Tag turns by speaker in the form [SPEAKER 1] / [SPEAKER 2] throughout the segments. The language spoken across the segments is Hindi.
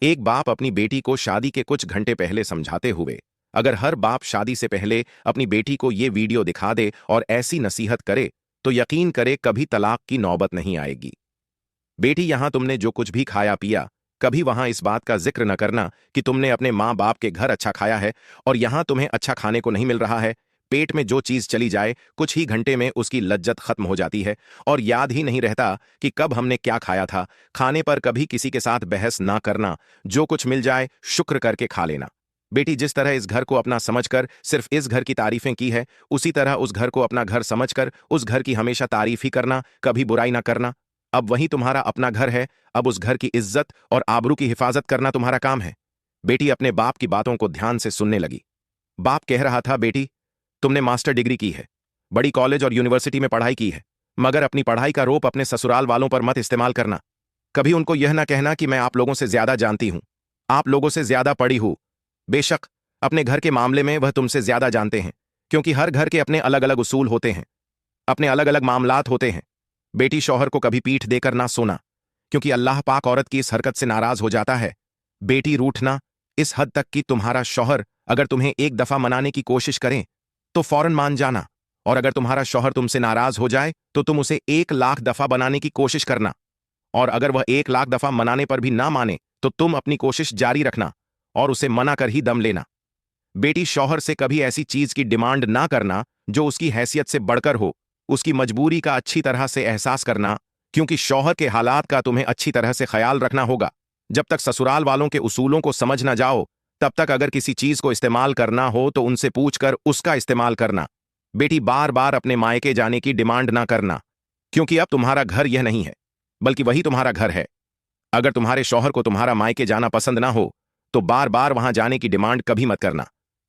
[SPEAKER 1] एक बाप अपनी बेटी को शादी के कुछ घंटे पहले समझाते हुए, अगर हर बाप शादी से पहले अपनी बेटी को ये वीडियो दिखा दे और ऐसी नसीहत करे तो यकीन करे कभी तलाक की नौबत नहीं आएगी। बेटी, यहां तुमने जो कुछ भी खाया पिया, कभी वहां इस बात का जिक्र न करना कि तुमने अपने माँ बाप के घर अच्छा खाया है और यहां तुम्हें अच्छा खाने को नहीं मिल रहा है। पेट में जो चीज चली जाए कुछ ही घंटे में उसकी लज्जत खत्म हो जाती है और याद ही नहीं रहता कि कब हमने क्या खाया था। खाने पर कभी किसी के साथ बहस ना करना, जो कुछ मिल जाए शुक्र करके खा लेना। बेटी, जिस तरह इस घर को अपना समझकर सिर्फ इस घर की तारीफें की है, उसी तरह उस घर को अपना घर समझकर उस घर की हमेशा तारीफ ही करना, कभी बुराई ना करना। अब वही तुम्हारा अपना घर है, अब उस घर की इज्जत और आबरू की हिफाजत करना तुम्हारा काम है। बेटी अपने बाप की बातों को ध्यान से सुनने लगी। बाप कह रहा था, बेटी तुमने मास्टर डिग्री की है, बड़ी कॉलेज और यूनिवर्सिटी में पढ़ाई की है, मगर अपनी पढ़ाई का रोप अपने ससुराल वालों पर मत इस्तेमाल करना। कभी उनको यह ना कहना कि मैं आप लोगों से ज्यादा जानती हूं, आप लोगों से ज्यादा पढ़ी हूं। बेशक अपने घर के मामले में वह तुमसे ज्यादा जानते हैं, क्योंकि हर घर के अपने अलग अलग उसूल होते हैं, अपने अलग अलग मामलात होते हैं। बेटी, शौहर को कभी पीठ देकर ना सोना, क्योंकि अल्लाह पाक औरत की इस हरकत से नाराज हो जाता है। बेटी, रूठना इस हद तक कि तुम्हारा शौहर अगर तुम्हें एक दफा मनाने की कोशिश करें तो फौरन मान जाना, और अगर तुम्हारा शौहर तुमसे नाराज हो जाए तो तुम उसे 1 लाख दफा बनाने की कोशिश करना, और अगर वह 1 लाख दफा मनाने पर भी ना माने तो तुम अपनी कोशिश जारी रखना और उसे मना कर ही दम लेना। बेटी, शौहर से कभी ऐसी चीज की डिमांड ना करना जो उसकी हैसियत से बढ़कर हो। उसकी मजबूरी का अच्छी तरह से एहसास करना, क्योंकि शौहर के हालात का तुम्हें अच्छी तरह से ख्याल रखना होगा। जब तक ससुराल वालों के उसूलों को समझ ना जाओ, तब तक अगर किसी चीज को इस्तेमाल करना हो तो उनसे पूछकर उसका इस्तेमाल करना। बेटी, बार बार अपने मायके जाने की डिमांड ना करना, क्योंकि अब तुम्हारा घर यह नहीं है, बल्कि वही तुम्हारा घर है। अगर तुम्हारे शौहर को तुम्हारा मायके जाना पसंद ना हो तो बार बार वहां जाने की डिमांड कभी मत करना।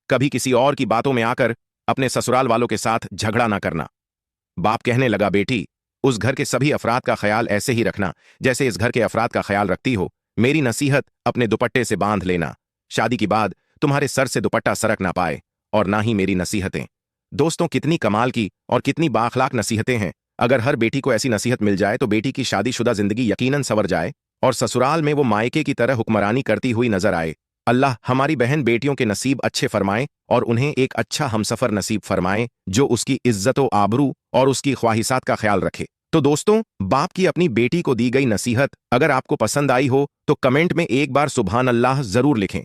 [SPEAKER 1] कभी किसी और की बातों में आकर अपने ससुराल वालों के साथ झगड़ा ना करना। बाप कहने लगा, बेटी उस घर के सभी अफराद का ख्याल ऐसे ही रखना जैसे इस घर के अफराद का ख्याल रखती हो। मेरी नसीहत अपने दुपट्टे से बांध लेना, शादी के बाद तुम्हारे सर से दुपट्टा सरक ना पाए, और ना ही मेरी नसीहतें। दोस्तों, कितनी कमाल की और कितनी बाखलाक नसीहतें हैं। अगर हर बेटी को ऐसी नसीहत मिल जाए तो बेटी की शादीशुदा जिंदगी यकीनन संवर जाए और ससुराल में वो मायके की तरह हुक्मरानी करती हुई नजर आए। अल्लाह हमारी बहन बेटियों के नसीब अच्छे फरमाए और उन्हें एक अच्छा हमसफर नसीब फरमाए जो उसकी इज्जत आबरू और उसकी ख्वाहिशात का ख्याल रखे। तो दोस्तों, बाप की अपनी बेटी को दी गई नसीहत अगर आपको पसंद आई हो तो कमेंट में एक बार सुभान अल्लाह जरूर लिखें।